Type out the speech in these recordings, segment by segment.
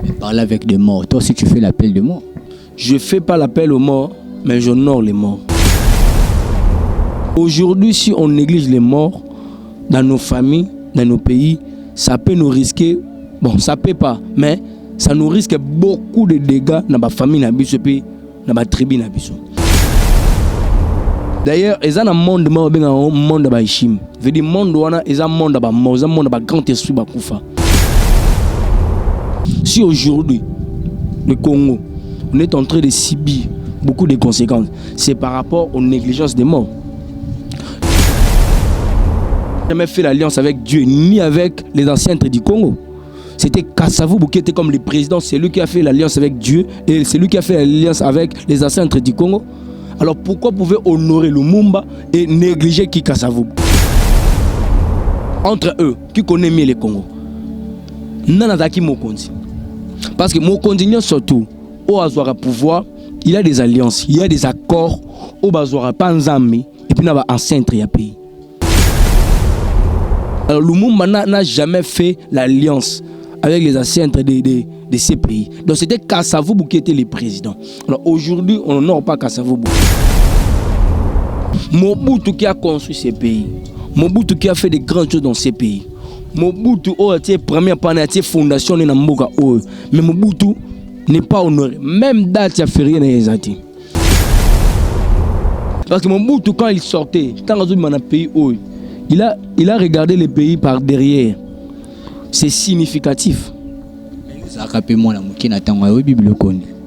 Mais parler avec des morts. Toi aussi, tu fais l'appel de mort. Je ne fais pas l'appel aux morts, mais j'honore les morts. Aujourd'hui, si on néglige les morts dans nos familles, dans nos pays, ça peut nous risquer, bon, ça peut pas, mais ça nous risque beaucoup de dégâts dans ma famille, dans ma tribu. D'ailleurs, il y a un monde, un monde de Baïchim. Il y a un monde, il y a un monde de mort, il y a un monde de grand esprit. Si aujourd'hui, le Congo, on est en train de subir beaucoup de conséquences, c'est par rapport aux négligences des morts. Je n'ai jamais fait l'alliance avec Dieu, ni avec les ancêtres du Congo. C'était Kasavubu qui était comme le président, c'est lui qui a fait l'alliance avec Dieu et c'est lui qui a fait l'alliance avec les ancêtres du Congo. Alors pourquoi pouvez honorer Lumumba et négliger qui Kasavubu? Entre eux, qui connaît mieux le Congo? Nanazaki Mokonzi. Parce que Mokonzi surtout, au Azoara pouvoir, il y a des alliances, il y a des accords au Azoara Panzami et puis il y a ancêtres du pays. Alors Lumumba n'a jamais fait l'alliance avec les ancêtres de ces pays. Donc c'était Kasavubu qui était le président. Alors aujourd'hui, on n'honore pas Kasavubu. Mobutu qui a construit ces pays. Mobutu qui a fait de grandes choses dans ces pays. Mobutu a été première panne, fondation dans Mboka. Mais Mobutu n'est pas honoré. Même date, il a fait rien dans les Antilles. Parce que Mobutu, quand il sortait, quand il a pays, il a regardé les pays par derrière. C'est significatif.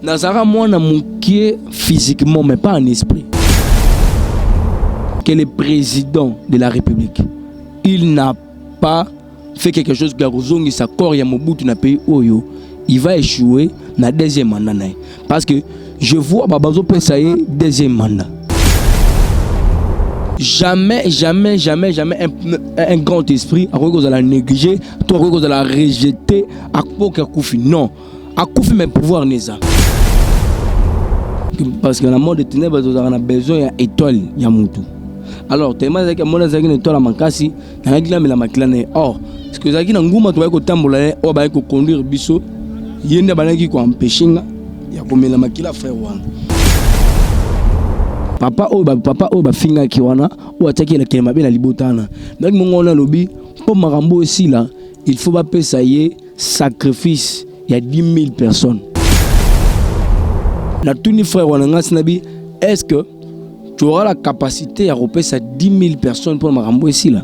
Nazara mwana mukie physiquement mais pas en esprit. Que le président de la République, il n'a pas fait quelque chose qui a résonné sa corps ya Mobutu na pays oyo, il va échouer na deuxième mandat. Parce que je vois Babazo Pesaye deuxième mandat. Jamais un grand esprit à cause de la négliger, à cause de la rejeter, à cause de Koufi. Non, à Koufi, mais pouvoir n'est ça. Parce que dans le monde des ténèbres, on a besoin d'une étoile, il y a Moutou. Alors, tellement que mon azaki une étoile à Mankasi, il y a une maquillane. Or, ce que Zaki n'a ngouma, tu vas ko tambola, ou ba ko conduire biso, yende banaki ko empêcher nga, ya ko mela makila frère wana. Papa oba finga kiwana ou attaquer la kelma bien la libotana. Donc mon on lobby pour marambo aussi là, il faut pas payer sacrifice. Il y a 10 000 personnes. Na tous les frères wana sinabi, est-ce que tu auras la capacité à repayer ça 10 000 personnes pour marambo ici là?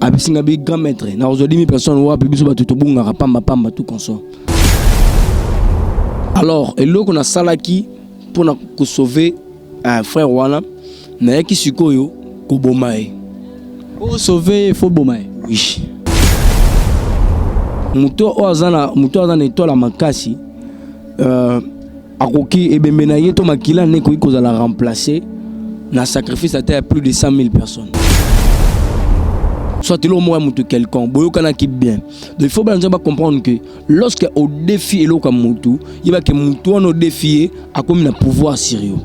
Abisingabi grand maître, na 10 000 personnes ou abibiso ba tout bunga pamba tout consort. Alors, et là qu'on a salaki pour nous sauver un frère wana na qui sikoyo ko bomae. Pour sauver il faut bomae. Oui. Muto azana étoile makasi akoki ebembena yeto makila ne ko kozala remplacer na sacrifice à plus de 100 000 personnes. Soit le moins mutu quelqu'un, boyokana qui bien. Donc il faut bien comprendre que lorsque au défi elo comme mutu, il va que mutu on défier à comme un pouvoir sérieux.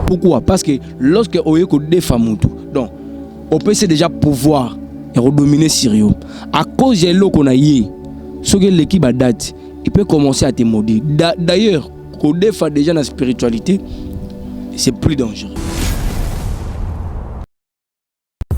Pourquoi? Parce que lorsque on est défi mutu, donc on peut déjà pouvoir et redominer sérieux. À cause de l'eau qu'on a eu, ce que l'équipe a date, il peut commencer à te maudire. D'ailleurs, qu'on défend déjà la spiritualité, c'est plus dangereux.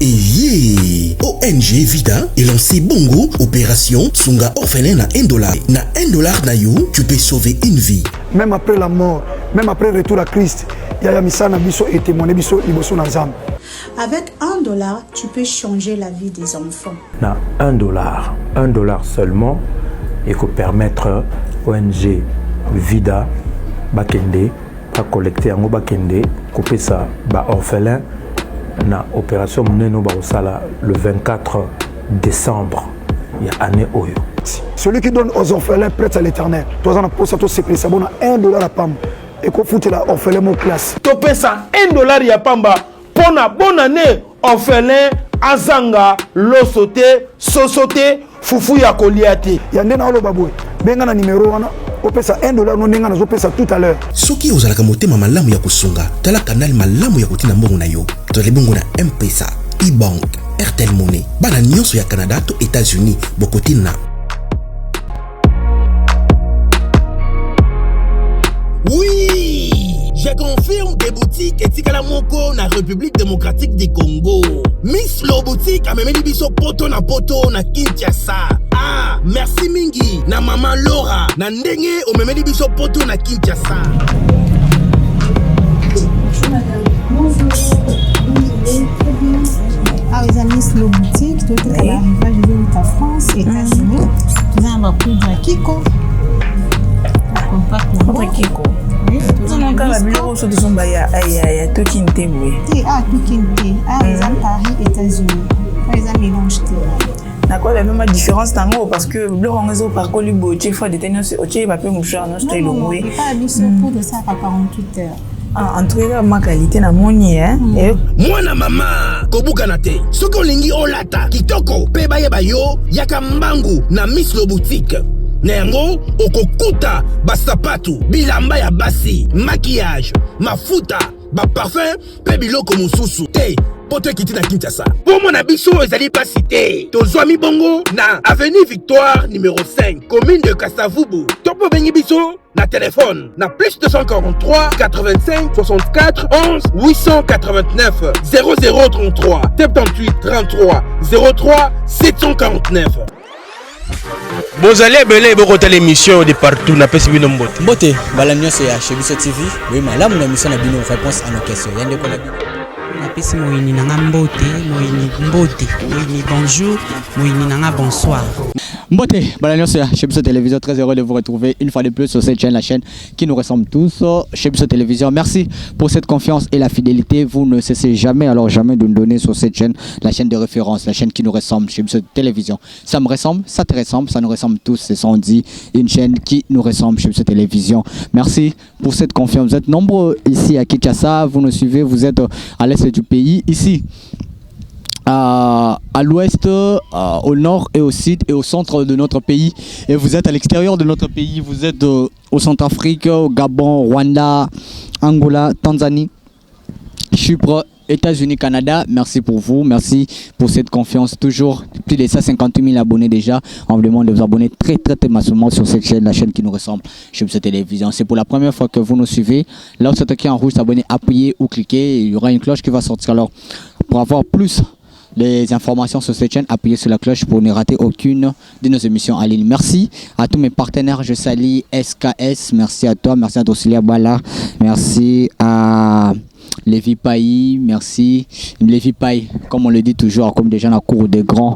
Et ONG Vida est lancé Bongo, opération Sunga orphelin na $1. Na $1 na you, tu peux sauver une vie. Même après la mort, même après le retour à Christ, il y a misana biso et témoigner biso liboso na zam. Avec $1, tu peux changer la vie des enfants. Na $1 seulement, et que permettre ONG Vida Bakende à collecter en Bakende, couper ça ba orphelin. Na opération Mneno Barosala le 24 décembre, il y a année Oyo. Celui qui donne aux orphelins prête à l'éternel. Toi, on a posé tout ce prix, ça bon $1 à Pam. Et qu'on fout la orphelin mon classe. Tu payes ça $1 à Pamba. Pour la bonne année, orphelin, Azanga, Losote, Sosote, Foufou ya Koliate. Il y a un an baboué. Benga na numéro on paie ça $1 non nenga na zo paie ça tout à l'heure. Soki ozalaka motema malamu ya kusunga, tala canal malamu ya kotina mbongo na yo. Tole bongo na M-Pesa, e-Bank, Airtel Money. Bana nyonso ya Canada to États-Unis, bokotina moko na République démocratique du Congo. Miss Lobotique a memeli biso poto na Kinshasa. Ah, merci mingi na maman Laura na ndenge o memeli biso poto na Kinshasa. Ah, les amis, Slow Boutique, tout est à l'arrivage de la France, États-Unis. Nous avons un poudre à Kiko. Poudre Kiko. Nous avons encore la bureau sur des zombes à Tokinte. Ah, Tokinte. Ah, les amis, Paris, États-Unis. Les amis, mélange. D'accord, la même différence tango parce que le réseau par Colibo, tu fois des tenus, tu vas pas me faire un style. Non, il n'y a pas de poudre ça à 48 heures. En tout cas, ma qualité na moni Moi na mama kobuka te. Soko lingi olata kitoko pe bayeba yo yaka mbangu na Miss Lo Boutique. Nengo okokuta basapatu bilamba ya basi, maquillage, mafuta, ba parfum pe biloko mususu. Te poto kiti na Kinshasa. Pour mon abiso ezali pas cité. Tozwami bongo na avenue Victoire numéro 5, commune de Kasavubu. Topo bengi biso na téléphone na plus 243 85 64 11 889 0033 78 33 03 749. Bozali ebele bokota l'émission de partout na pesi bino mbote. Mbote, balamio c'est chez Biso TV. Oui, mais là mon émission na bino réponse à nos questions. Yande ko na bino. Napesi moyini nanga mbote, moyini bonjour, moyini nanga bonsoir. Mbote, balamio c'est chez Biso Télévision, très heureux de vous retrouver une fois de plus sur cette chaîne, la chaîne qui nous ressemble tous, chez Biso Télévision. Merci pour cette confiance et la fidélité. Vous ne cessez jamais, alors jamais de nous donner sur cette chaîne, la chaîne de référence, la chaîne qui nous ressemble, chez Biso Télévision. Ça me ressemble, ça te ressemble, ça nous ressemble tous, c'est ça on dit, une chaîne qui nous ressemble chez Biso Télévision. Merci pour cette confiance. Vous êtes nombreux ici à Kinshasa, vous nous suivez, vous êtes à l'est du pays, ici. À l'ouest, au nord et au sud et au centre de notre pays. Et vous êtes à l'extérieur de notre pays, vous êtes au Centrafrique, au Gabon, Rwanda, Angola, Tanzanie, Chypre, États-Unis, Canada. Merci pour vous, merci pour cette confiance. Toujours plus de 150 000 abonnés déjà. On vous demande de vous abonner très massivement sur cette chaîne, la chaîne qui nous ressemble chez cette télévision. C'est pour la première fois que vous nous suivez. Là où c'est écrit en rouge, s'abonner, appuyez ou cliquez. Il y aura une cloche qui va sortir. Alors, pour avoir plus les informations sur cette chaîne, appuyez sur la cloche pour ne rater aucune de nos émissions en ligne. Merci à tous mes partenaires. Je salue SKS. Merci à toi. Merci à Dosilia Bala. Merci à Lévi Paï, merci. Lévi Paï, comme on le dit toujours, comme des gens à cour des grands.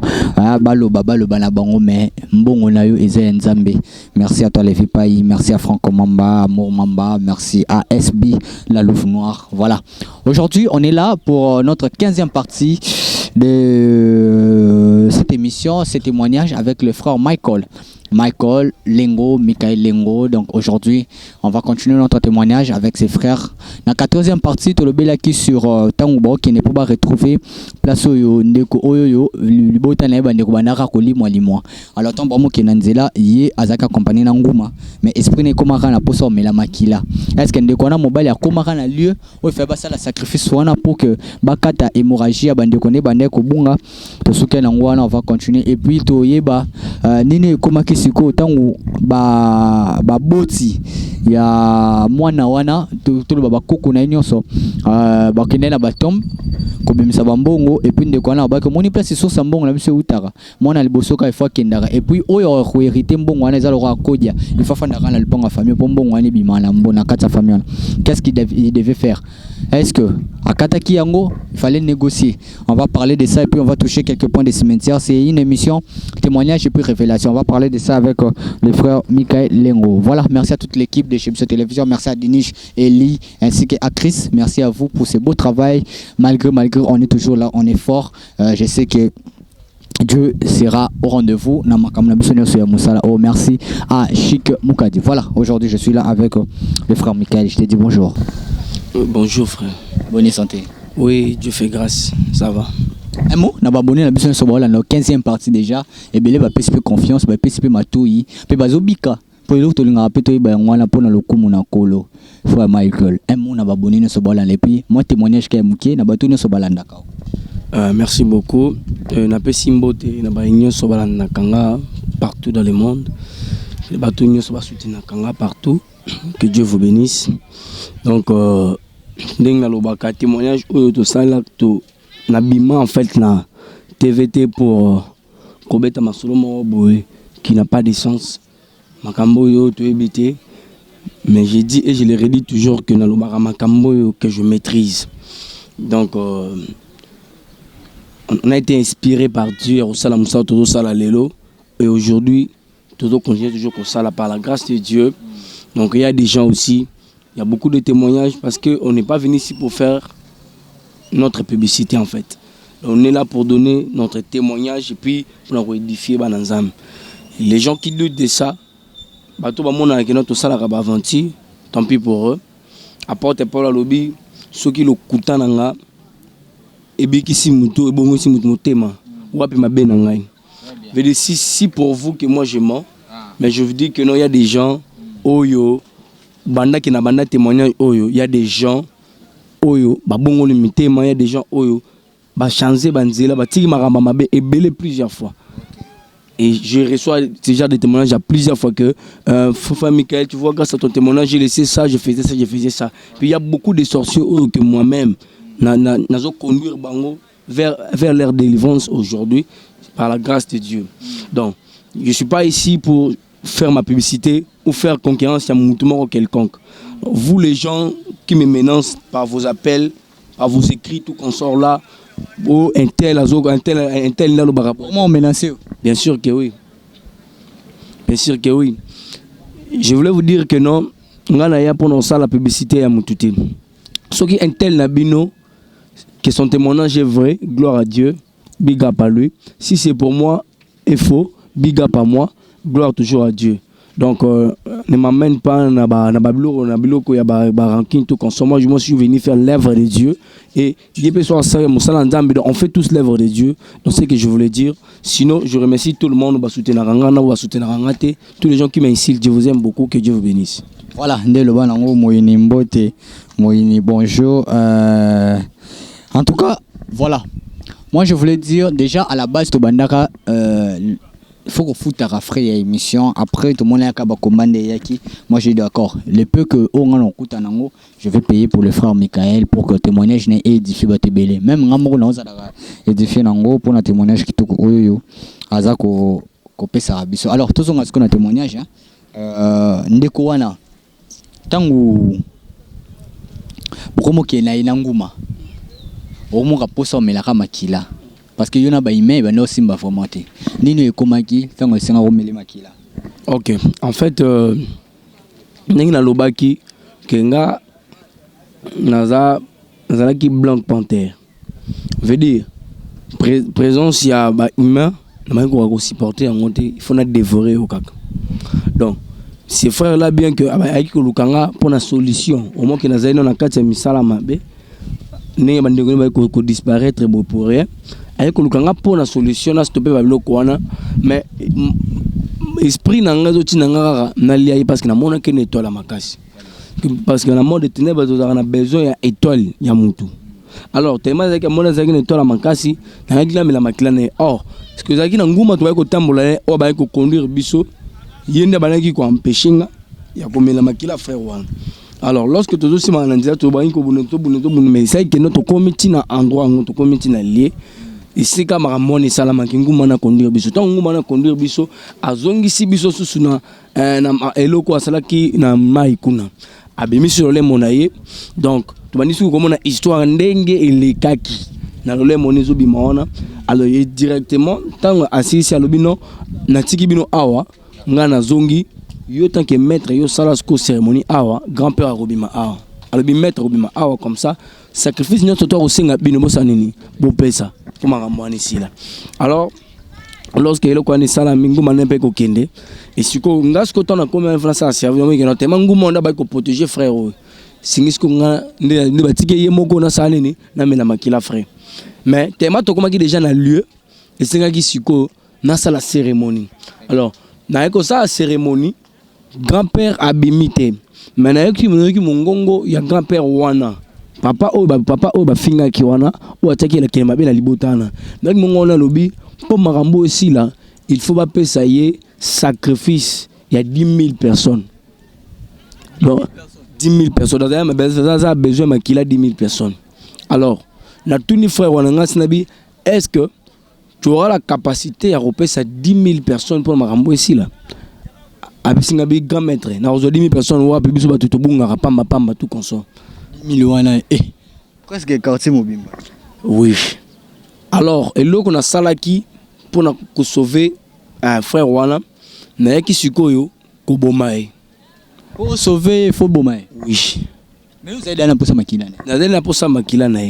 Merci à toi Lévi Paï, merci à Franco Mamba, Amour Mamba, merci à SB, la Louve Noire. Voilà. Aujourd'hui, on est là pour notre 15e partie de cette émission, ce témoignage avec le frère Michael Lengo, Michael Lengo. Donc aujourd'hui, on va continuer notre témoignage avec ses frères. Dans la 14e partie, tu le bel qui sur Tangubo qui n'est pas retrouvé place au Ndeko Oyoyo, le botané bandeko banara koli moi. Alors tant bon qui nanzela yé azaka compagnie nanguma, mais esprit ne komara na poso mais la makila. Est-ce que ndeko na mobile ya komara na lieu où fait basa la sacrifice wana pour que bakata hémorragie bandeko ne bandeko bunga to suke na ngwana. On va continuer et puis to yeba nini komaki siko tangu ba boti ya mwana wana to le baba koko na nyonso ba kinena batom ko bimisa bambongo et puis ndeko na ba que moni place sur sambongo na biso utara mwana libosoka il faut kendara et puis oyo ko hériter mbongo wana ezalo ko kodia il faut fanda kana liponga famille mbongo wana bimana mbona kata famille. Qu'est-ce qu'il devait faire? Est-ce que à Kataki Yango il fallait négocier? On va parler de ça et puis on va toucher quelques points des cimetières. C'est une émission témoignage et puis révélation. On va parler de ça avec le frère Michael Lengo. Voilà, merci à toute l'équipe de chez Biso Télévision, merci à Dinish, Eli ainsi qu'à Chris. Merci à vous pour ce beau travail. Malgré on est toujours là, on est fort. Je sais que Dieu sera au rendez-vous. Oh, merci à Chic Moukadi. Voilà, aujourd'hui je suis là avec le frère Michael. Je te dis bonjour. Bonjour frère. Bonne santé. Oui, Dieu fait grâce, ça va. Un mot, on a abonné la mission sur la 15e partie déjà. Et bien, il va participer confiance, il va participer matouille. Puis, il va zobika. Pour les autres, il va participer pour le coup, mon akolo. Frère Michael. Un mot, on a abonné sur la et puis, moi, témoignage qui est mouké, on a battu sur la d'accord. Merci beaucoup. On a fait Simbote, on a battu sur la Nakanga partout dans le monde. On a battu sur la Nakanga partout. Que Dieu vous bénisse. Donc, ndenge nalobaka témoignage oyo tosala to nabima en fait na TVT pour kobeta masolo moko boye qui n'a pas de sens makambo oyo toyebi te. Mais j'ai dit et je le redis toujours que nalobaka makambo oyo que je maîtrise. Donc on a été inspiré par Dieu au Salam Moussa Todo Sala Lelo et aujourd'hui Todo continue toujours comme ça par la grâce de Dieu. Donc il y a des gens aussi, il y a beaucoup de témoignages parce qu'on n'est pas venu ici pour faire notre publicité en fait. On est là pour donner notre témoignage et puis pour édifier Bananzam. Les gens qui doutent de ça, bato ba mona ke notre sala ka ba avanti, tant pis pour eux. Apporte pour la lobby, ceux qui le kutana nga ebi ki si muto e bongo si muto motema. Wapi mabe na ngai. Veut dire si pour vous que moi je mens, mais je vous dis que non, il y a des gens oyo banda ki na banda témoignage oyo, il y a des gens oyo ba bongo le mitema, il y a des gens oyo ba changer banzela ba tiki maramba mabe et belé plusieurs fois. Et je reçois ce genre de témoignages à plusieurs fois que Fofa Michael, tu vois, grâce à ton témoignage, j'ai laissé ça, je faisais ça, je faisais ça. Puis il y a beaucoup de sorciers que moi-même, nous conduire bango vers leur délivrance aujourd'hui par la grâce de Dieu. Donc, je ne suis pas ici pour faire ma publicité ou faire concurrence à mon mouvement quelconque. Vous, les gens qui me menacent par vos appels, par vos écrits, tout qu'on sort là, ou un tel là le barabara. Comment on menace? Bien sûr que oui. Bien sûr que oui. Je voulais vous dire que non, on a pour ça la publicité à Moutouté. Ce qui est un tel nabino, que son témoignage est vrai, gloire à Dieu, big up à lui. Si c'est pour moi et faux, big up à moi, gloire toujours à Dieu. Donc, ne m'amène pas na babilo ko ya ranking tout comme ça. Moi, je suis venu faire l'œuvre de Dieu et on fait tous l'œuvre de Dieu. Donc, c'est ce que je voulais dire. Sinon, je remercie tout le monde, tous les gens qui m'insultent. Je vous aime beaucoup, que Dieu vous bénisse. Voilà, Moïni Mbote, Moïni bonjour. En tout cas, voilà. Moi, je voulais dire déjà à la base, Tobandaka, il faut qu'on foute à rafraîchir l'émission. Après, tout le monde a commandé Yaki. Moi, j'ai dit d'accord. Le peu que je vais payer pour le frère Michael pour que le témoignage n'ait édifié Batebele. Même Namor n'a pas édifié Nango pour le témoignage qui tourne au yo. Azako copé Sarabiso. Alors, tous on a ce qu'on a témoignage. Ndekouana. Tangu. Pourquoi qu'il y a une anguma? Au moins, pour ça, mais la ramakila. Parce que y en a ba email ba no simba formaté nino ekomaki tango senga romeli makila. OK, en fait ndenge na lobaki kenga naza ki Black Panther veut dire présence ya ba humain na ko supporter en monter, il faut na dévorer au kaka. Donc ces frères là bien que aiki ko lukanga pour na solution au moins que naza ino na kati ya misala mabe ne bandeko ba ko disparaître bo pour rien. Avec le pour la solution à stopper la wana mais esprit nanga zo tinanga na lié parce que na mona que étoile à makasi parce que na monde de ténèbres on a besoin ya étoile ya mutu. Alors tellement que mona zaki étoile à makasi na ngila mela makilane or parce que zaki na nguma to ba ko tambola o ba ko conduire biso yende banaki ko empêcher ya ko mela makila frère wana. Alors lorsque tu aussi manandia to ba ko buneto mais c'est que notre comité na endroit notre comité na lié ici comme Ramon et Salama nguma na conduire biso tant nguma na conduire biso azongisi biso susuna na eloko asalaki na mai kuna abimi sur le monaye donc tu bani su comme na histoire ndenge elekaki na le monezo bimaona alors directement tant assisi alobino na tiki bino awa ngana zongi yo tant que maître yo sala ko cérémonie awa grand-père robima awa alobi maître robima awa comme ça sacrifice nyonso to osenga bino bosanini bo pesa. Alors, lorsque le coin est sala mingu manempe ko kende et si ko ngas ko tona comme France a servi mais que tellement ngumo nda ba ko protéger frère singis ko nga ne batike ye moko na salini na mena makila frère mais tellement to komaki déjà na lieu et singa ki siko na sala cérémonie. Alors na eko sa cérémonie grand-père abimité mais na eki mongongo ya grand-père wana papa oba finga ki wana ou attaquer la kema be la libotana donc mon na lobi pour marambo aussi là il faut pas payer sacrifice il y a 10 000 personnes donc 10 000 personnes. Dans un besoin de 10 000 personnes. Alors, na tout ni frère Wananga Sinabi, est-ce que tu auras la capacité à repérer ça 10 000 personnes pour Marambo ici là? Abisingabi grand maître. Na 10 000 personnes, ou abibiso batuto bunga pamba tout consort. 10 000 wana qu'est-ce que quartier mobimba? Oui. Alors, et là qu'on a salaki pour sauver un frère Wana, na qui sikoyo ko bomae. Pour sauver, il faut bomae. Oui. Mais vous avez donné pour ça makila. Vous avez donné pour ça makila na.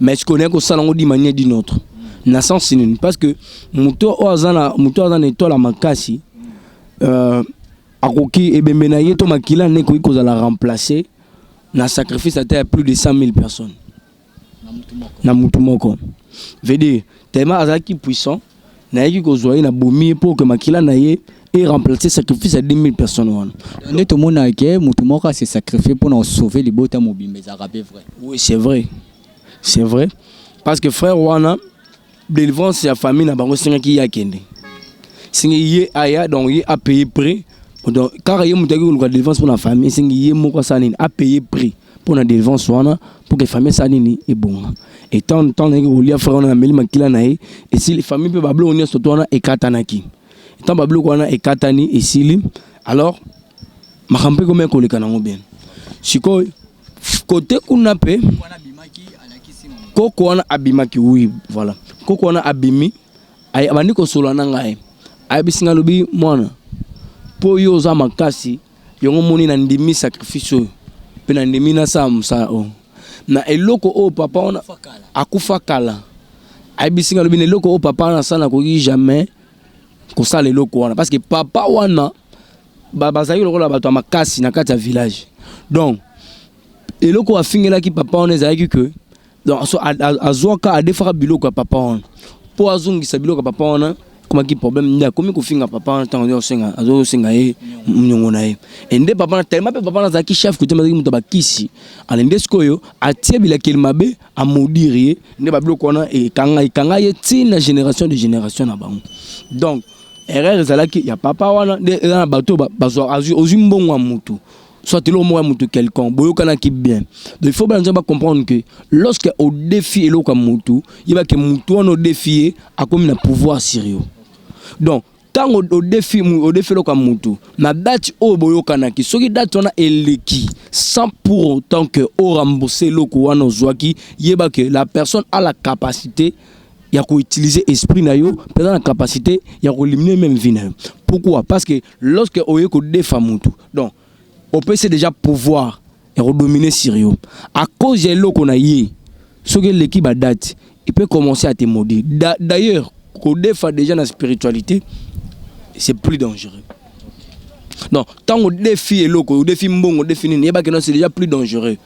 Mais je connais que ça l'on dit manière d'une autre. Na sens sinune parce que muto ozana étoile makasi akoki ebembe yeto makila ne ko kozala remplacer na sacrifice à plus de 100 000 personnes. Na mutumoko. Veut dire tellement azaki puissant na yeki kozwa na bomi pour que makila na ye et remplacer sacrifice à 10 000 personnes. Tout le monde a été mutumoko s'est sacrifié pour sauver les bottes mobimbe, c'est vrai. Oui, c'est vrai. C'est vrai. Parce que frère Wana, délivrance la famille n'a pas reçu qui y a kende. Si y a donc y a payé prix. Donc car y a monté une délivrance pour la famille, si y a mon sanini a payé prix pour la délivrance Wana pour que la famille sanini est bon. Et tant que y a frère Wana meli makila nae et si les familles peuvent bablo on y a surtout Wana et katanaki. Et tant bablo Wana et katani et sili alors ma rampe comme un collègue kanango bien. Siko côté kunape Koko wana abimaki oui voilà Koko wana abimi ay abandi ko solo na ngai ay bisinga lobi mwana po yo za makasi yongo moni na ndimi sacrifice pe na ndimi na samsa o na eloko o papa ona akufa kala ay bisinga lobi ne eloko o papa na sana ko jamais ko sala eloko wana parce que papa wana baba zayi lokola bato makasi na kati ya village donc eloko afingela ki papa ona zayi que donc azoka adefara biloko ya papa on po azongisa biloko ya papa on comme qui problème nda komi ko finga papa on tant osenga azosenga e mnyongo na e ende papa na tellement papa na zaki chef kuti mazaki muto bakisi alende skoyo atie bila kelmabe a modirie nde ba biloko na e kanga ye tina génération de génération na bango donc erreur zalaki ya papa wana na bato bazo ozimbongo mutu soit le mot à quelqu'un, boyokana qui bien. Donc il faut bien comprendre que lorsque au défi et l'autre mutu, il va que mutu on au défi a comme un pouvoir sérieux. Donc tant au défi l'autre mutu, na date au boyokana qui, ce qui date on a eleki, sans pour autant que au rembourser l'autre ou en ozwaki, il va que la personne a la capacité. Il y a qu'à utiliser l'esprit nayo, pendant la capacité, il y a qu'à éliminer même vie nayo. Pourquoi? Parce que lorsque on est des femmes, donc on peut déjà pouvoir et redominer Syrio. À cause de l'eau qu'on a eu, ce que l'équipe a date, il peut commencer à te maudire. D'ailleurs, quand on défend déjà la spiritualité, c'est plus dangereux. Donc, tant qu'on défie l'eau, on défie mbongo, on défie nini, c'est déjà plus dangereux.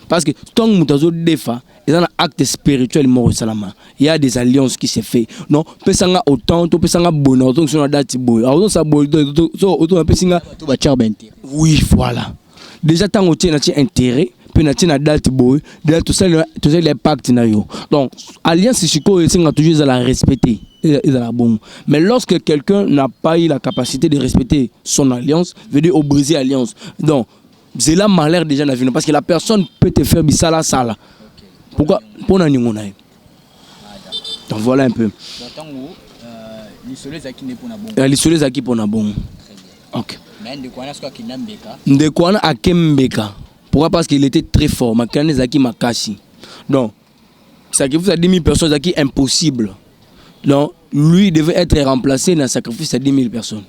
Parce que tant qu'on défend, il y a un acte spirituel mort salama. Il y a des alliances qui se fait. Non, pesanga autant, to pesanga bonheur, autant sur la date boy. Autant ça boy, autant pesanga. Oui, voilà. Déjà tant qu'on tient intérêt, puis na tient date boy, déjà tout ça les pactes na yo. Donc alliance c'est quoi, c'est toujours à la respecter. Bon. Mais lorsque quelqu'un n'a pas eu la capacité de respecter son alliance, veut dire au briser l'alliance. Donc c'est là malheur déjà dans la vie parce que la personne peut te faire bisala sala. Pourquoi? Pour nous on a. Donc voilà un peu. L'isolé zaki pour na bon. OK. Mais ndekwana akembeka. Pourquoi? Parce qu'il était très fort. Makane zaki makasi. Donc sacrifice à 10 000 personnes zaki impossible. Donc lui devait être remplacé dans sacrifice à 10 000 personnes.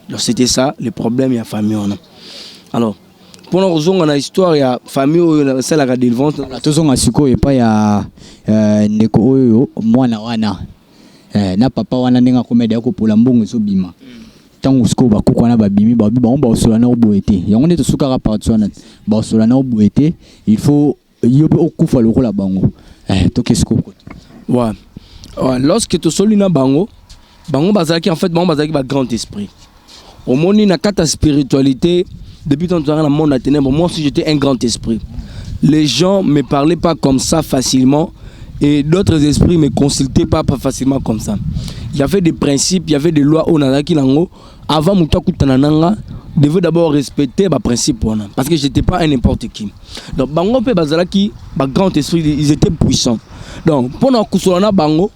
Donc c'était ça le problème ya famille on a. Alors pour nous on a histoire ya famille c'est la délivrance tous on a siko et pas ya ndeko oyo mwana wana na papa wana ninga komedia ko pola mbongo zobima tango siko ba kokwana ba bimi ba osola na oboete yango ne to suka ka partout na ba osola na oboete il faut yobe okufa lokola bango to kesko ko ouais lorsque to solina bango bazaki en fait bango bazaki ba grand esprit au monde na kata spiritualité. Depuis tant dans le monde à ténèbres, moi aussi j'étais un grand esprit. Les gens ne me parlaient pas comme ça facilement et d'autres esprits ne me consultaient pas facilement comme ça. Il y avait des principes, il y avait des lois au Nanaki Nango. Avant Moutaku Tanananga, devait d'abord respecter les principes parce que j'étais pas un n'importe qui. Donc bango pe bazalaki ba grand esprit, ils étaient puissants. Donc pendant que solana bango,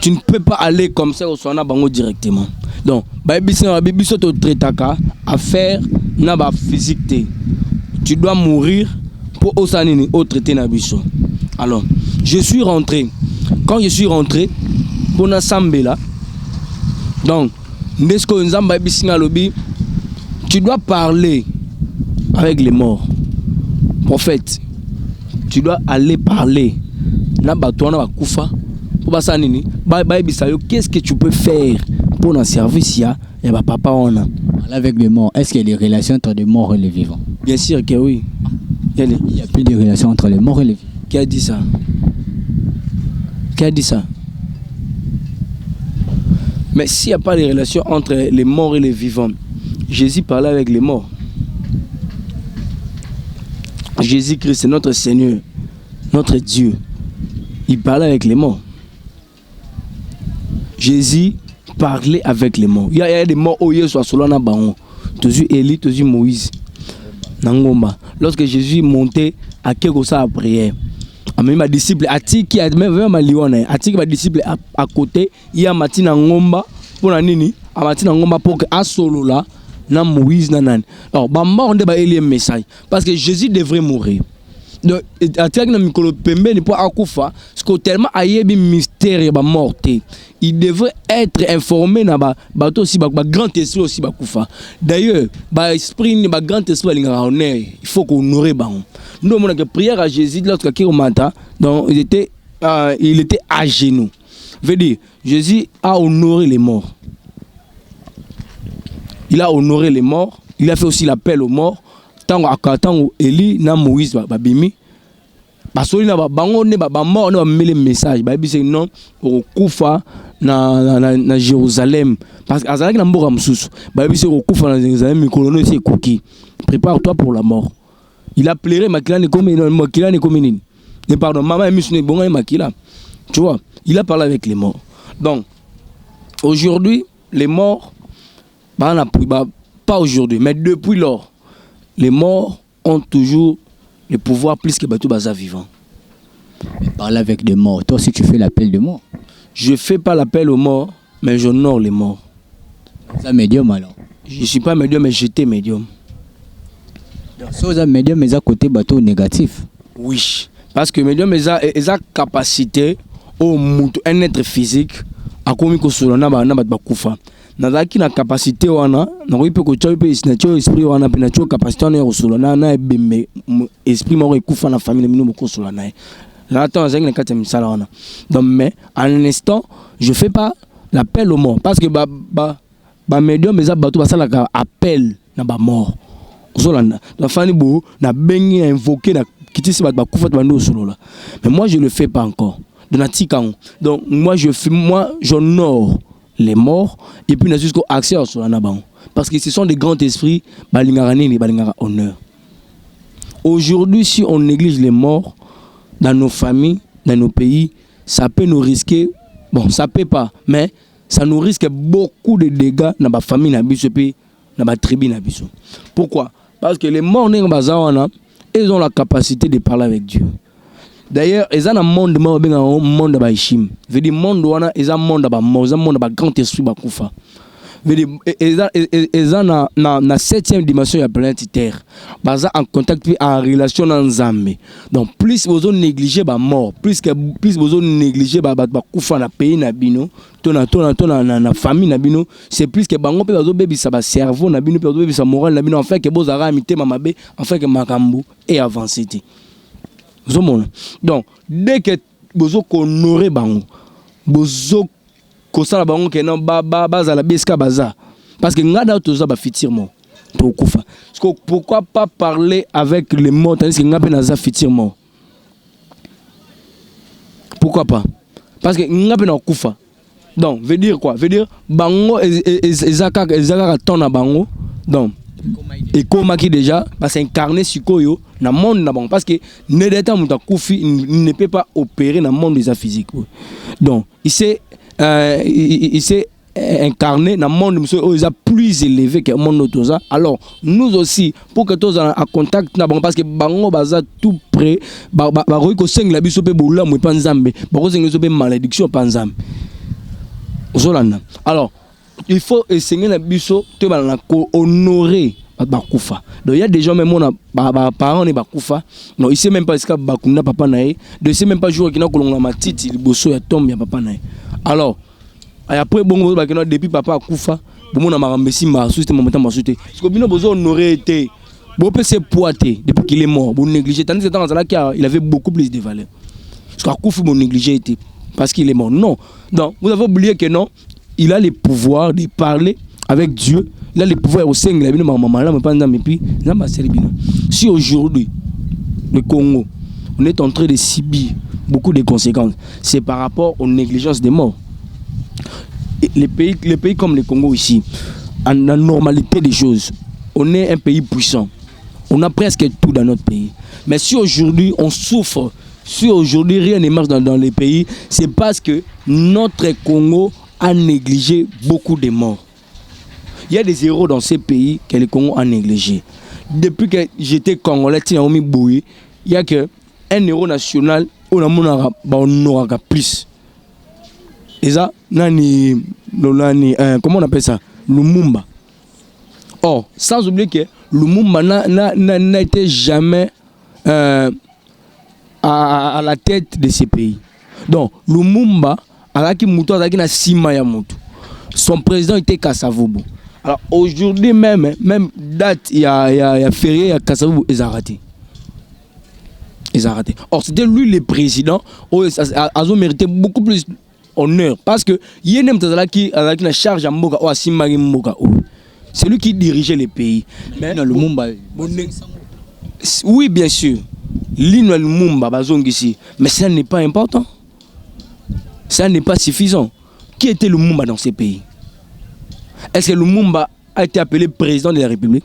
tu ne peux pas aller comme ça au solana bango directement. Donc ba biso to traitaka à faire na ba physique té. Tu dois mourir pour osanini au traiter na biso. Alors, je suis rentré. Quand je suis rentré pour na sambela. Donc Ndesko Nzamba bisinga lobi, tu dois parler avec les morts. Prophète, tu dois aller parler. Na batouana ba kufa. Pour basa nini, qu'est-ce que tu peux faire pour un service ya et ba papa on a. Avec les morts, est-ce qu'il y a des relations entre les morts et les vivants? Bien sûr que oui. Il n'y a plus de relations entre les morts et les vivants. Qui a dit ça? Qui a dit ça? Mais s'il n'y a pas de relation entre les morts et les vivants, Jésus parlait avec les morts. Jésus-Christ, c'est notre Seigneur, notre Dieu. Il parlait avec les morts. Jésus parlait avec les morts. Il y a des morts où il y a Solana Baron. Toujours Élie, toujours Moïse. Nangomba. Lorsque Jésus montait à Kégosa à prière, même ma disciple Atiki a même ma lione Atiki ma disciple à côté il y a Matina Ngomba pour la nini à Matina Ngomba pour que à solo là na Moïse nanan. Alors ba mort de ba Élie message parce que Jésus devrait mourir. Donc Atiki na mikolo pembe ni pour akufa parce que tellement ayebi mystère ba morté. Il devrait être informé na ba bato aussi ba grand esprit aussi ba kufa. D'ailleurs ba esprit ba grand esprit linga honneur, il faut qu'on honorer ba. Nous avons une prière à Jésus lorsqu'il matin, donc il était à genoux. Veut dire, Jésus a honoré les morts. Il a honoré les morts. Il a fait aussi l'appel aux morts. Tant que Élie na Moïse babimi, parce que na bango ne ba mort ne ba mêler message. Ba bise non au kufa na Jérusalem. Parce que azalaki na mboka mususu. Ba bise au kufa na Jérusalem mikolono c'est cookie. Prépare-toi pour la mort. Il a pleuré Makila ne comme nini. Ne pardon, maman est mise bon Makila. Tu vois, il a parlé avec les morts. Donc aujourd'hui, les morts pas aujourd'hui, mais depuis lors, les morts ont toujours le pouvoir plus que Batou Baza vivant. Parler avec des morts. Toi aussi tu fais l'appel de mort. Je fais pas l'appel aux morts, mais j'honore les morts. C'est un médium alors. Je suis pas médium, mais j'étais médium. Si vous avez médium, mais à côté bateau négatif. Oui, parce que médium a capacité au un être physique à commis que sur na bakufa. Nazaki na capacité wana, na ko ipe ko chope isnacho esprit wana pe na cho capacité na ko na ebembe esprit mo ekufa na famille mino mo ko solana. Là attends, j'ai une carte misala wana. Donc mais en un instant, je fais pas l'appel aux morts parce que ba médium a bateau ba sala appel na ba mort. La famille beau na bengi na invoqué na kiti si ba kufa bando solo là. Mais moi je le fais pas encore. Donc moi j'honore les morts et puis n'a jusqu'au accès au solana ban parce que ce sont des grands esprits balingara nini balingara honneur. Aujourd'hui si on néglige les morts dans nos familles, dans nos pays, ça peut nous risquer, bon ça peut pas, mais ça nous risque beaucoup de dégâts dans ma famille na biso pe na ma tribu na biso. Pourquoi? Parce que les morts ils ont la capacité de parler avec Dieu. D'ailleurs, ils ont un monde monde ba ishim. Veut dire monde wana ils ont un monde ba mort, ils ont un monde ba grand esprit ba kufa. Veut dire ils ont na septième dimension de la planète Terre. Baza en contact puis en relation ensemble. Donc plus vous négligez ba mort, plus vous négligez ba kufa na pays na bino, na famille na bino, c'est plus que bango pe bazo bebi sa ba cerveau na bino pe bazo bebi sa morale na bino en fait que bozara amité mamabe, en fait que makambu et avancer. Donc dès que bozo honorer bango, bozo kosala bango ke non baza la beska baza parce que ngada toza ba fitirement pour kufa. Pourquoi pas parler avec les morts tandis que ngape naza fitirement? Pourquoi pas? Parce que ngape na kufa. Donc veut dire quoi? Veut dire bango ezaka ton na bango. Donc et comment qui déjà parce incarner sikoyo na monde na bango parce que ne d'état muta kufi ne peut pas opérer dans le monde des physique. Donc il s'est incarné dans le monde ils plus élevé que le monde autour. Alors nous aussi pour que tous en contact parce que bango baza tout près ba ko sengi la biso pe bola mo pa nzambe ba ko sengi so pe malédiction pa nzambe zolanda. Alors il faut essayer la biso te ba na ko honorer ba kufa. Donc il y a des gens même on a parents ne ba kufa non il sait même pas ce que ba kuna papa nae de sait même pas jour qui na kolonga matiti liboso ya tombe ya papa nae. Alors après bon depuis papa akufa bon na marambesi ma sous moment ma sous parce que bino besoin honorer été bon peut se poiter depuis qu'il est mort bon négliger tandis que dans là il avait beaucoup plus de valeur parce qu'akufa bon négliger était parce qu'il est mort. Non, donc vous avez oublié que non, il a le pouvoir de parler avec Dieu, il a le pouvoir au sein de la vie de maman là mais pas dans mes puis si aujourd'hui le Congo on est en train de subir beaucoup de conséquences, c'est par rapport aux négligences des morts. Les pays comme le Congo ici, en la normalité des choses, on est un pays puissant. On a presque tout dans notre pays. Mais si aujourd'hui on souffre, si aujourd'hui rien ne marche dans les pays, c'est parce que notre Congo a négligé beaucoup de morts. Il y a des héros dans ces pays que le Congo a négligé. Depuis que j'étais Congolais, il y a qu'un héros national, on a plus. Et ça, comment on appelle ça? Lumumba. Or, sans oublier que Lumumba n'a été jamais à la tête de ces pays. Donc, Lumumba, son président était Kasavubu. Alors, aujourd'hui même date, il y a férié à Kasavubu, ils ont raté. Or, c'était lui le président, ils ont mérité beaucoup plus honneur parce que c'est lui qui dirigeait les pays. Mais le Lumumba, oui bien sûr, l'hymne Lumumba bazongisi, mais ça n'est pas important, ça n'est pas suffisant. Qui était Lumumba dans ces pays? Est-ce que Lumumba a été appelé président de la République?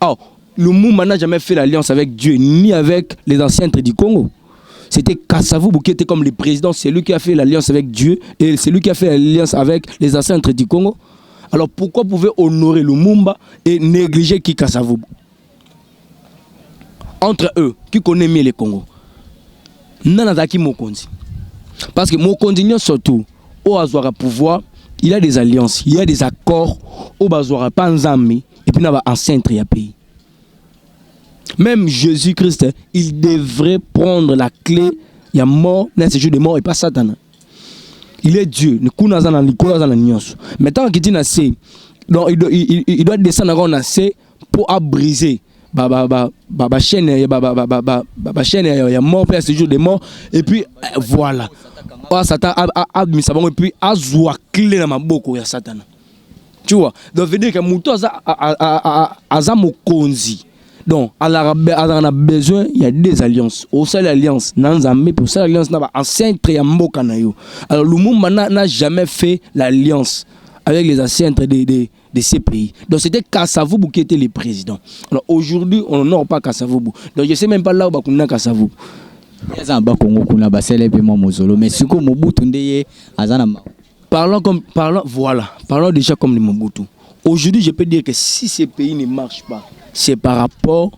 Alors Lumumba n'a jamais fait l'alliance avec Dieu ni avec les ancêtres du Congo. C'était Kasavubu qui était comme le président, c'est lui qui a fait l'alliance avec Dieu et c'est lui qui a fait l'alliance avec les ancêtres du Congo. Alors pourquoi pouvez honorer Lumumba et négliger qui Kasavubu? Entre eux, qui connaît mieux le Congo? Nanazaki Mokonzi. Parce que Mokonzi surtout, au Azouara pouvoir, il a des alliances, il y a des accords au Azouara Panzami et puis il y a un centre et pays. Même Jésus-Christ, il devrait prendre la clé. Il y a mort, dans ce jour de mort et pas Satan. Il est Dieu. Mais tant qu'il dit assez, il doit descendre à assez pour briser la chaîne. Il y a mort, à ce jour de mort. Et puis voilà. Satan a mis sa et puis a joué clé dans ma bouche. Il y a Satan. Tu vois? Donc, veut dire que Mouto a Mokonzi. Donc, on a besoin, il y a des alliances. Au sein de l'alliance, pour ça l'alliance, il y a un centre et un mot. Alors, Lumumba n'a jamais fait l'alliance avec les ancêtres de ces pays. Donc, c'était Kasavubu qui était le président. Alors, aujourd'hui, on n'aura pas Kasavubu. Donc, je ne sais même pas là où on a Kasavubu. Mais c'est comme Mobutu. Parlons déjà comme les Mobutu. Aujourd'hui, je peux dire que si ces pays ne marchent pas, c'est par rapport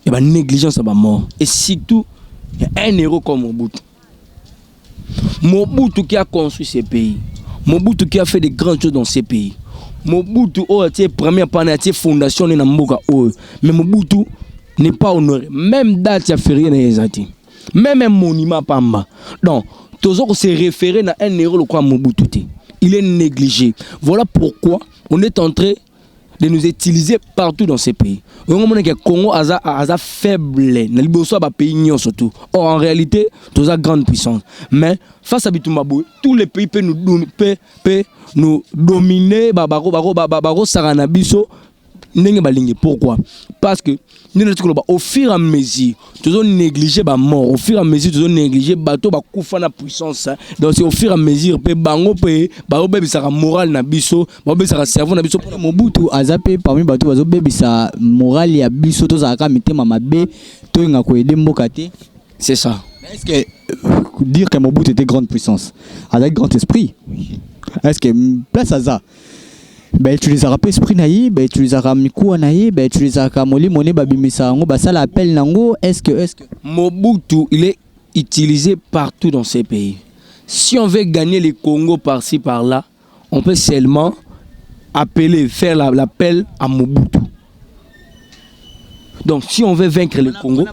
à la négligence à la mort. Et surtout, il y a un héros comme Mobutu. Mobutu qui a construit ces pays. Mobutu qui a fait de grandes choses dans ces pays. Mobutu a été première fondation de Namboka. Mais Mobutu n'est pas honoré. Même date, il a fait rien dans les Azati. Même un monument Pamba. Donc, toujours se référer à un héros comme Mobutu. Il est négligé. Voilà pourquoi on est en train de nous utiliser partout dans ces pays. On a que le Congo a faible, surtout. Or, en réalité, tous a grande puissance. Mais face à Bitumbabou, tous les pays peuvent nous dominer. Pourquoi? Parce que au fur et à mesure, nous avons négligé la mort. Au fur et à mesure, nous avons négligé la puissance. Donc, c'est au fur et à mesure que nous avons moral na biso, cerveau na biso. Mobutu azape parmi bato bazo morale ya biso to zaka mitema mabe to nga ko aider mbokate. C'est ça. Est-ce que dire que Mobutu était grande puissance, avec grand esprit, est-ce que place à ça, ben tu les as rappelé esprit naïe, ben tu les as ramikou naïe, ben tu les as kamoli moné babimisa ngo, bah ça l'appelle nango. Est-ce que Mobutu il est utilisé partout dans ces pays. Si on veut gagner les Congo par-ci par-là, on peut seulement faire l'appel à Mobutu. Donc si on veut vaincre le Congo,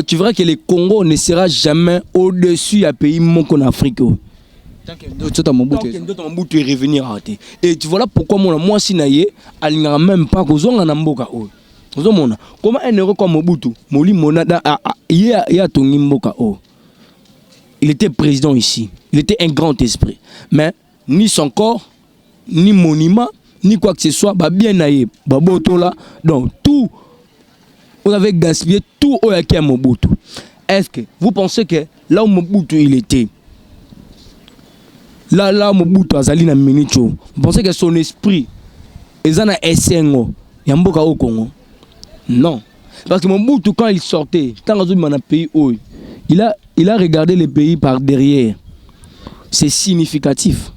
tu verras que le Congo ne sera jamais au-dessus d'un pays en Afrique. Tant que Mobutu est revenu à rater. Et tu vois là pourquoi moi si naïe, elle n'a même pas besoin de Namboka. Comment un héros comme Mobutu, il était président ici, il était un grand esprit. Mais ni son corps, ni monument, ni quoi que ce soit, bien naïe, donc tout, vous avez gaspillé tout au Yaki à Mobutu. Est-ce que vous pensez que là où Mobutu il était, là où Mobutu azali na minicho, vous pensez que son esprit, ils en a SNO, Yamboka au Congo? Non. Parce que Mobutu quand il sortait, quand il a regardé les pays par derrière. C'est significatif.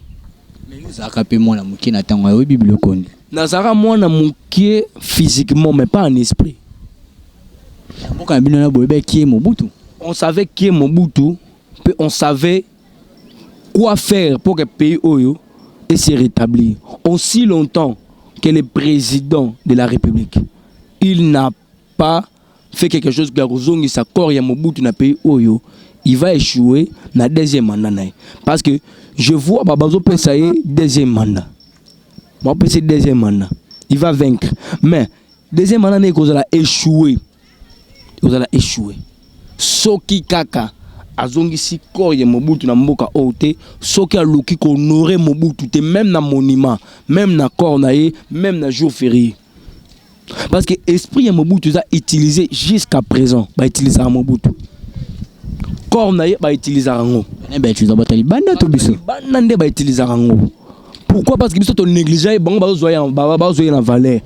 Nazara mwana mukie physiquement mais pas en esprit. On savait qui est Mobutu, on savait quoi faire pour que le pays oyo et se rétablir. Aussi longtemps que le président de la République, il n'a pas fait quelque chose que Rozongi sa corps ya Mobutu na pays oyo, il va échouer na deuxième mandat. Parce que je vois Babazo Pesaye deuxième mandat. C'est deuxième mandat. Il va vaincre. Mais deuxième mandat, il va échouer. Il va échouer. Soki kaka azongi si corps ya Mobutu na mboka ote, soki aluki ko honorer Mobutu te même na monument, même na corps na ye, même na jour férié. Parce que l'esprit ya Mobutu a utilisé jusqu'à présent, ba utiliser Mobutu. Corps na ye ba utiliser rango. Ben tu vas battre banda to biso. Banda ba utiliser rango. Pourquoi? Parce que biso to négliger bango ba zoya na valeur.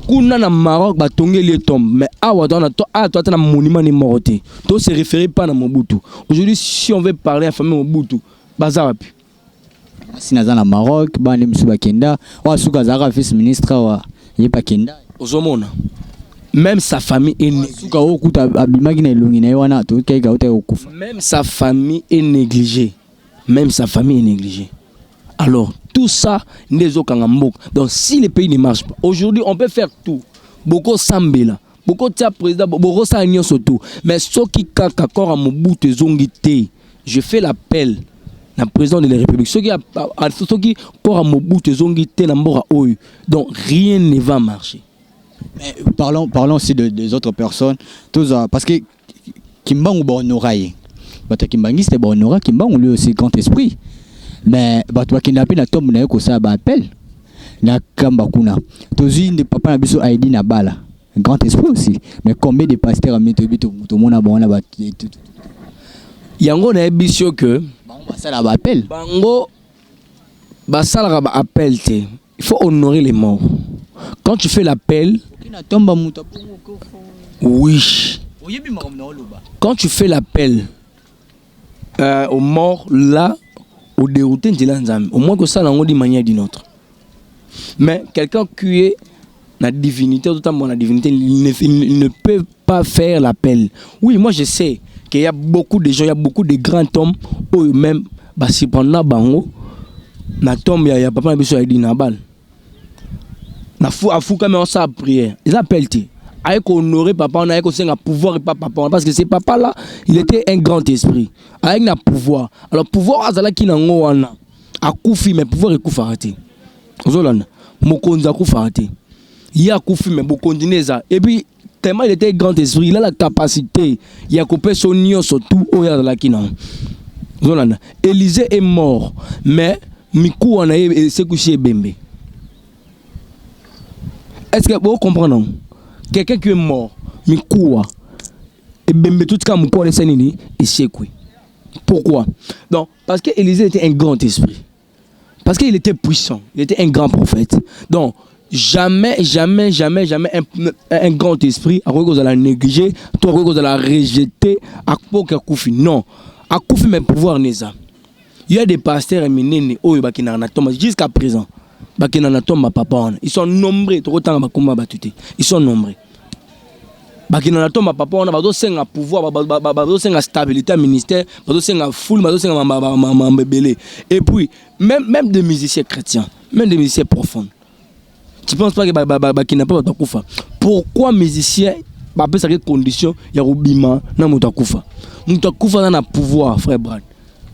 Kuna na Maroc ba tongeli tombe mais awa to na monument ni moroté. To se référer pas na Mobutu. Aujourd'hui si on veut parler à famille Mobutu, bazara pu. Si naza na Maroc, ba ne msuba kenda, wa suka zara fils ministre wa yepa kenda. Ozomona. Même sa famille est négligée. Même sa famille est négligée. Même sa famille est négligée. Alors, tout ça, donc si le pays ne marche pas, aujourd'hui, on peut faire tout. Beaucoup sambela, beaucoup de président, beaucoup de surtout. Mais ce qui a Mobutu zongité, je fais l'appel à président de la République. Ce qui a Mobutu zongité, donc rien ne va marcher. Mais parlons aussi des autres personnes. Parce que Kimbangu Bonoraye. Kimbangi c'était Bonora, Kimbangu lui aussi grand esprit. Mais Batwakindapi na tombe na ko ça appel. Na Kambakuna. Tozi ne papa na biso Aidi na bala. Grand esprit aussi. Mais combien de pasteurs a mis tout le monde a bon là Yango na ebisio que bango ça la appel. Bango basala ba appel te. Il faut honorer les morts. Quand tu fais l'appel, oui. Quand tu fais l'appel aux morts, là, au dérouté, au moins que ça, on dit manière d'une autre. Mais quelqu'un qui est la divinité, il ne peut pas faire l'appel. Oui, moi je sais qu'il y a beaucoup de gens, il y a beaucoup de grands hommes, eux-mêmes, si pendant bango, na tombe, il y a papa qui a dit Nabal. Na fou quand même ça prière. Ils appellent avec honorer papa, on a un pouvoir et pas papa parce que ce papa là, il était un grand esprit avec un pouvoir. Alors pouvoir azala ki nango wana akufi mais pouvoir ekufarate. Ozolana mokonzi akufarate. Il a akufi mais bokondineza et puis tellement il était un grand esprit, il a la capacité il a coupé son nion surtout au azala ki nango. Ozolana Élisée est mort mais miku wana se couché bembe. Est-ce que vous comprenez? Quelqu'un qui est mort, mais quoi? Et bien, tout cas, mon corps est saini, et c'est quoi? Pourquoi? Donc, parce qu'Élisée était un grand esprit. Parce qu'il était puissant, il était un grand prophète. Donc, jamais un grand esprit à quoi vous allez négliger, toi vous allez rejeter à quoi Koufi. Non, à Koufi mais pouvoir neza. Il y a des pasteurs éminents au bakina na tomba jusqu'à présent. Bakina na tomba papa, ils sont nombreux, tout autant bakuma batute. Ils sont nombreux. Bakina na tomba papa, on a besoin senga pouvoir, besoin senga stabilité ministère, besoin senga foule, besoin senga mambelé. Et puis même des musiciens chrétiens, même des musiciens profonds. Tu penses pas que Bakina pas Kufa? Pourquoi musicien ba peut cette condition ya robima na Mutakufa? Mutakufa na pouvoir, frère Brad.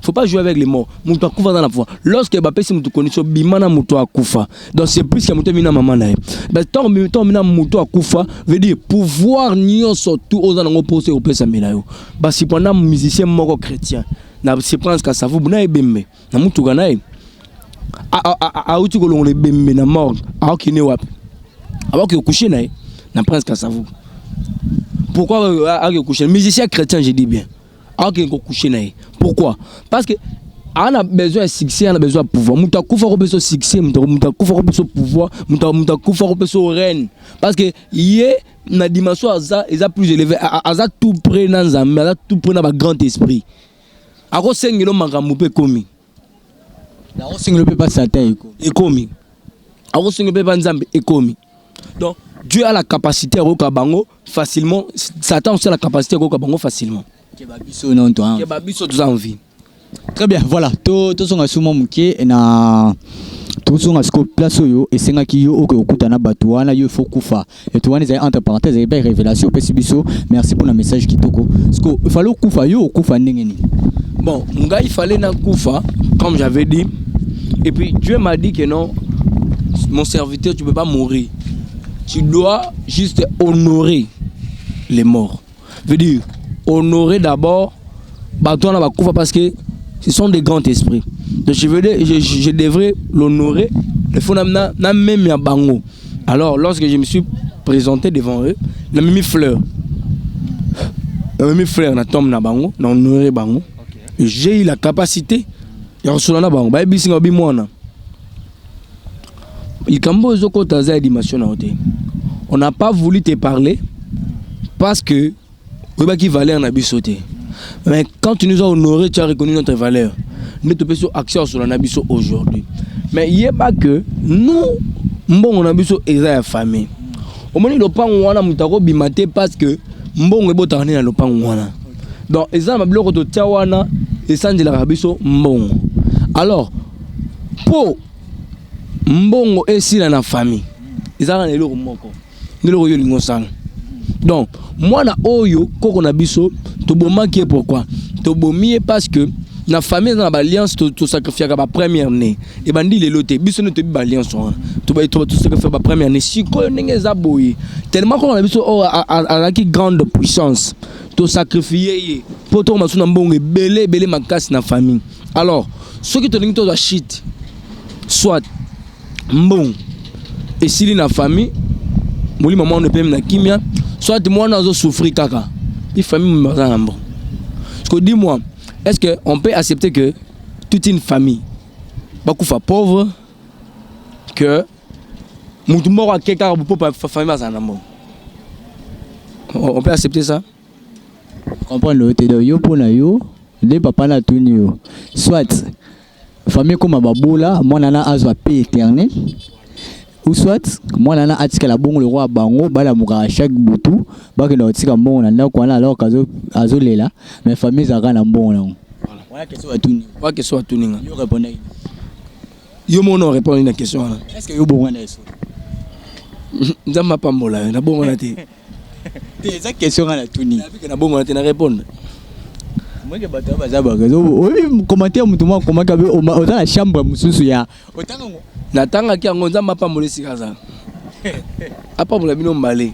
Faut pas jouer avec les mots. Mutakufa na pouvoir. Lorsque ba peut si mutu condition bima na Mutakufa. Donc c'est plus que mutu mina maman na. Bah tant mina Mutakufa veut dire pouvoir nyo surtout aux anango poser au pesa milayo. Bah si pendant musicien moko chrétien. Na se pense que ça vous na ebembe. Na mutu kana e. A uti ko longole bembe na mort a ki ne wapi avant que coucher na prince Kassavou. Pourquoi a que coucher musicien chrétien je dis bien a que coucher na. Pourquoi? Parce que on a besoin de succès, on a besoin de pouvoir. Mutakufa ko besoin de succès, mutakufa ko besoin de pouvoir, mutakufa ko besoin de reine. Parce que yé na dimension aza plus élevé, aza tout près dans Nzambe, aza tout près dans ba grand esprit. A ko sengelo makambo pe komi. La ne peut pas s'atteindre. Ekomi. Alors ne peut pas Nzambe ekomi. Donc Dieu a la capacité à rokabango facilement. Satan aussi a la capacité à rokabango facilement. Kebabiso non toi. Kebabiso tout en vie. Très bien, voilà. To songa sumo muke na to songa sko place yo et senga ki yo okuta na batuana yo faut kufa. Et toi les entre parenthèses et révélation pesibiso. Merci pour le message qui toko. Sko il fallait kufa yo kufa ndengeni. Bon, nga il fallait na kufa comme j'avais dit. Et puis Dieu m'a dit que non, mon serviteur, tu ne peux pas mourir. Tu dois juste honorer les morts. Veut dire, honorer d'abord, parce que ce sont des grands esprits. Donc je devrais l'honorer. Le fond n'a même un bango. Alors lorsque je me suis présenté devant eux, il m'a mis fleur. Il m'a mis fleur, il tombe na bango, il honoré bango. J'ai eu la capacité. On n'a pas voulu te parler parce que qui valeur n'a sauté. Mais quand tu nous as honoré, tu as reconnu notre valeur. Nous te faisons action sur la nabiso aujourd'hui. Mais il n'y a pas que nous, on a besoin de la famille. Au moment où on a besoin parce que on a besoin de la famille. Donc, ils ont besoin de Tiawana et sans de la rabiso mbongo. Alors, pour mbongo et si la famille, ils ont les lots moko. Les lots yo lingosang. Donc, moi na oyo koko na biso to bomaki pourquoi? To bomie parce que na famille dans l'alliance to sacrifier la première année. Et bandi les lotés biso ne te bi alliance to sacrifier la première année. Si ko ndenge za boyi. Tellement qu'on a biso à la grande puissance. To sacrifier pour to masuna mbongo belé makasi na famille. Alors, ceux qui te disent que shit soit mbongo et si la famille moli maman ne peut na kimia soit moi nazo souffrir kaka. Il famille m'azana mbongo. Ce que dis-moi, est-ce que on peut accepter que toute une famille bakufa pauvre que mutu moko akeka pour famille mazana mbongo? On peut accepter ça? Comprendre le te yo pour na yo de papa na tuni yo soit famille comme baboula moi nana azwa paix éternel ou soit moi nana atika la bongo le roi bango bala muka chaque butu ba ke na tika mbongo na ndako wana alors kazo lela mais famille zaka na mbongo na voilà question à tuni wa question à tuni nga yo répondre yo mo non répondre na question là est-ce que yo bongo na eso nzamba pambola na bongo na te eza question à tuni na bongo na te na répondre. Moi que bateau bazaba oui commentaire mutu moi comment ka au dans la chambre mususu ya otanga natanga ki ango nzamba pa molesi kaza apa bola bino mbale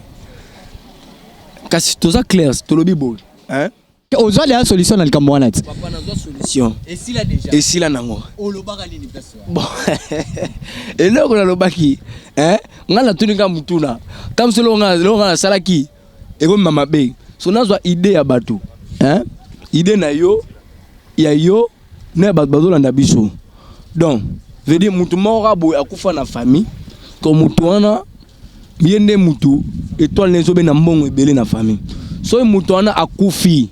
kasi toza clair to lobi bo hein ozwa la solution na likambo wana ti papa nazo solution et si là déjà et si là nango olobaka nini place bon et là ko na lobaki hein ngala tuninga mutuna comme solo ngala salaki et ko mama be so nazwa idée ya bato hein idée na yo ya yo ne bazolanda biso donc veut dire mutu moko boy akufa na famille comme mutu wana yende mutu étoile nezo be na mbongo ebele na famille so mutu wana akufi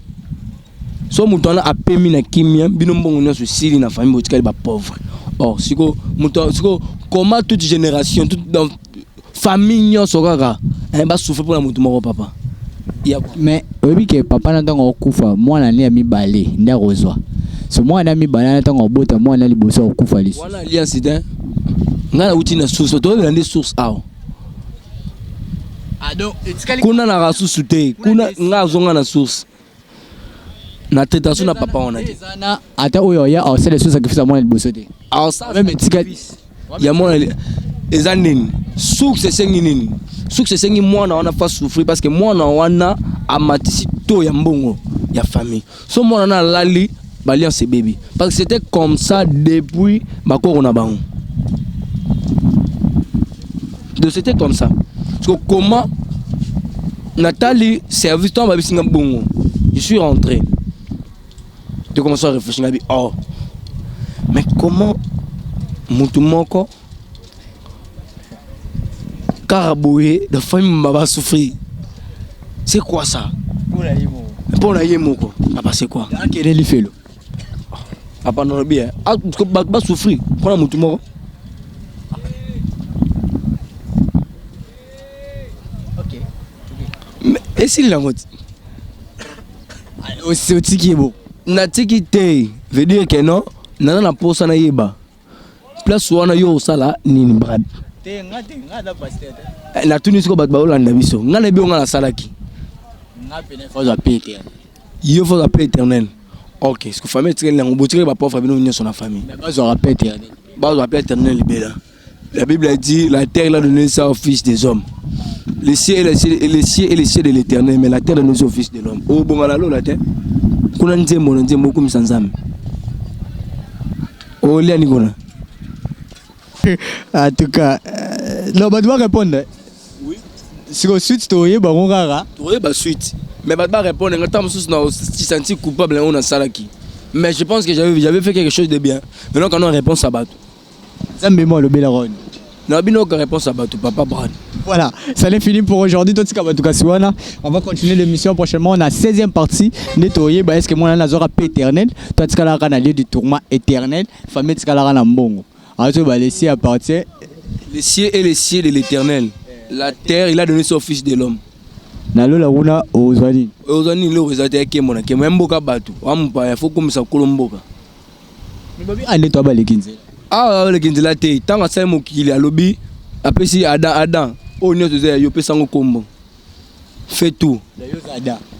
so mutu wana apemi na kimia bino mbongo nyonso sili na famille botikali ba pauvre. Or siko mutu siko comment toute génération toute dans famille nyonso kaka ba souffrir pour la mutu moko papa. Mais oyebi ke papa na ntango okufa mwana ne ya mibale nde akozwa so mwana ya mibale na ntango obota mwana liboso okufa liso wana alliance te nga na uti na source toyebela nde source awa kuna na rasusu te kuna nga azonga na source na tentation na papa wana te ata oyo ya osele source akifisa mwana liboso te même tika ya mwana eza nini source esengi nini source esengi mwana wana fa souffrir parce que mwana wana amatisi to ya mbongo ya famille so mwana na lali baliance bébé parce que c'était comme ça depuis bakoko na bango. Donc c'était comme ça. Parce que comment Nathalie service temps babi singa bongo. Je suis rentré. De commencer à réfléchir ngabi oh. Mais comment mutu moko Karaboye de famille m'a souffrir. C'est quoi ça? Pour la yemoko. Ah bah c'est quoi? Quel est le fait là? Ah bah non bien. Ah bah souffrir. Pour la mutu moko. Et si la moitié c'est aussi qui est beau. Natiki te veut dire que non, nana na posa na yeba. Place wana yo sala nini brad. Te ngada pasteur. Na tunis ko bat ba olanda biso. Ngana bi ngana salaki. Ngapene faut appeler éternel. Yo faut appeler éternel. OK, ce que famille tire na ngobotire ba pauvre bino nyo na famille. Mais pas appeler éternel. Ba appeler éternel libéra. La Bible a dit la terre il a donné ça au fils des hommes. Les cieux et les cieux de l'éternel, mais la terre de nos fils de l'homme. Oh, bon, malalo la terre. Kuna nzembo na nzembo comme sanzam. Oh, lia Nicolas. En tout cas, non, bah, tu vas répondre. Oui. Sur suite, tu aurais bah, on rara. Tu aurais bah, suite. Mais bah, tu vas répondre. Quand tu as senti coupable, on a salaki. Mais je pense que j'avais fait quelque chose de bien. Maintenant, quand on répond, ça bat. Ça me moi le Bélaron. Non, bino ka réponse à Batou, papa Brad. Voilà, ça l'est fini pour aujourd'hui. On va continuer l'émission prochainement. On a 16e partie. Nettoyer, est-ce que moi, on a un paix éternel. Toi, tu as un lieu du tourment éternel. Famille, tu as un mbongo. Alors, tu vas laisser à partir. Les cieux et les cieux de l'éternel. La terre, il a donné son fils de l'homme. Nalo la runa ozwani. Ozwani le ozate ke mona ke memboka Batou. Ampa ya faut comme ça kolomboka. Mais babi ane to ba lekinze. Ah, le kinzela te. Tant que ça mokili a lobby. Après si Adam. Oh, nous faisons yo pe sango kombo. Fais tout.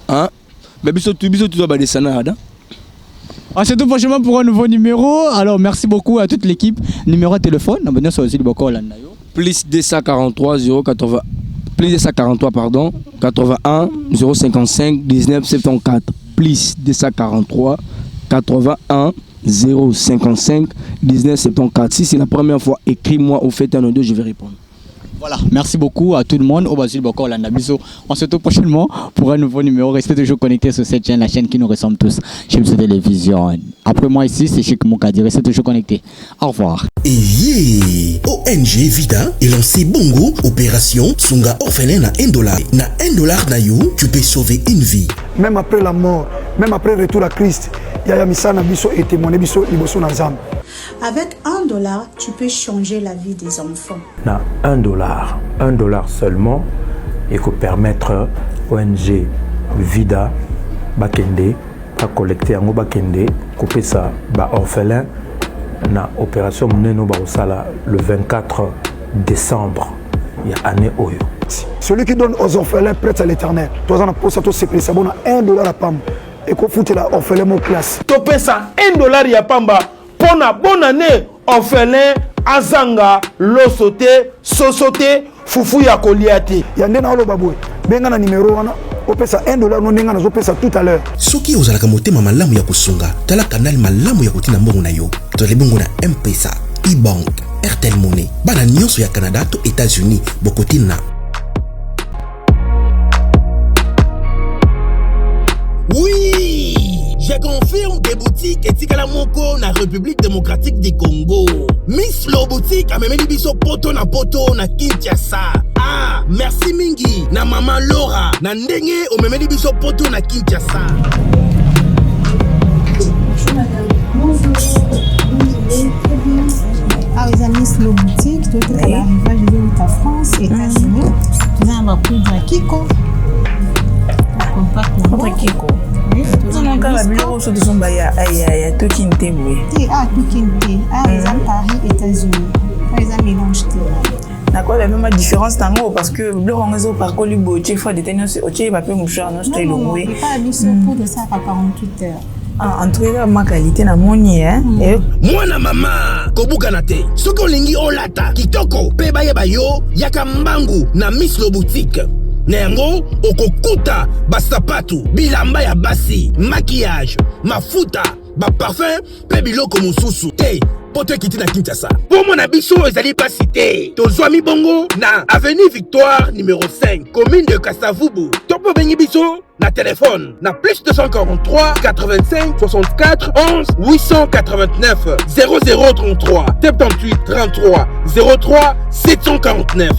Hein? Mais biso tu dois ba descendre Adam. On se retrouve prochainement pour un nouveau numéro. Alors merci beaucoup à toute l'équipe. Numéro de téléphone, abonnez sur aussi le Boko Holanda. Plus 243 080 plus 243 pardon 81 055 19 74 plus 243 81 055 19 74. Si c'est la première fois, écris-moi au fait un ou deux, je vais répondre. Voilà, merci beaucoup à tout le monde. Au Basile Boko Holanda. On se retrouve prochainement pour un nouveau numéro. Restez toujours connectés sur cette chaîne, la chaîne qui nous ressemble tous. Chez Télévision. Après moi ici, c'est Chic Moukadi. Restez toujours connectés. Au revoir. Et yeah, ONG Vida est lancé Bongo, opération Sunga orphelin à $1. Na $1 na you, tu peux sauver une vie. Même après la mort, même après le retour à Christ, Yaya Misana Biso et témoigné Biso Liboso Nazam. Avec $1, tu peux changer la vie des enfants. Na $1 seulement, et peut permettre ONG Vida Bakende à collecter en Bakende, couper ça ba orphelin na opération Mneno Barosala le 24 décembre. Il y a année Oyo. Celui qui donne aux orphelins prête à l'éternel. Toi, on a posé tout ce prix, ça bon $1 à Pam. Et qu'on fout la orphelin mon classe. Tu payes ça $1 à Pamba. Pour la bonne année, orphelin, Azanga, Losote, Sosote, Fufu ya Koliate. Yande na olo baboué. Benga na numéro wana. On paye ça $1 non nenga na zo paye ça tout à l'heure. Soki ozalaka motema malamu ya kosunga, tala canal malamu ya kotina mbongo na yo. Tole bongo na M-Pesa, E-Bank, Airtel Money. Bana nyonso ya Canada to États-Unis, bokotina. Oui, je confirme des boutiques Boutique etikala moko na République démocratique du Congo. Miss Lo Boutique amemeli biso poto na Kinshasa. Ah, merci mingi na Maman Laura na ndenge omemeli biso poto na Kinshasa. Ah, les amis, Miss Lo Boutique, toi qui es à l'arrivage de la France, États-Unis, tu as un poudre à Kiko. Poudre Kiko. Tout mon cas, la bureau sur de son baya, aïe, tout qui n'était oui. Ah, tout qui n'était. Ah, les amis, Paris, États-Unis. Les amis, mélange. D'accord, la même différence dans l'eau parce que le réseau par Colibo, tu fais des tenants, tu vas pas me faire un style. Non, il n'y a pas de pour de ça à 48 heures. En tout cas, ma qualité na moni hein. Moi na mama kobuka na te. Soko lingi olata kitoko pe bayeba yo yaka mbangu na Miss Lo Boutique. Nengo okokuta basapatu bilamba ya basi, maquillage, mafuta, ba parfum pe biloko mosusu. Te poto kiti na Kinshasa. Pour mon abiso ezali pas cité. Tozwami bongo na avenue Victoire numéro 5, commune de Kasavubu. Topo bengi biso na téléphone na plus 243 85 64 11 889 0033 78 33 03 749.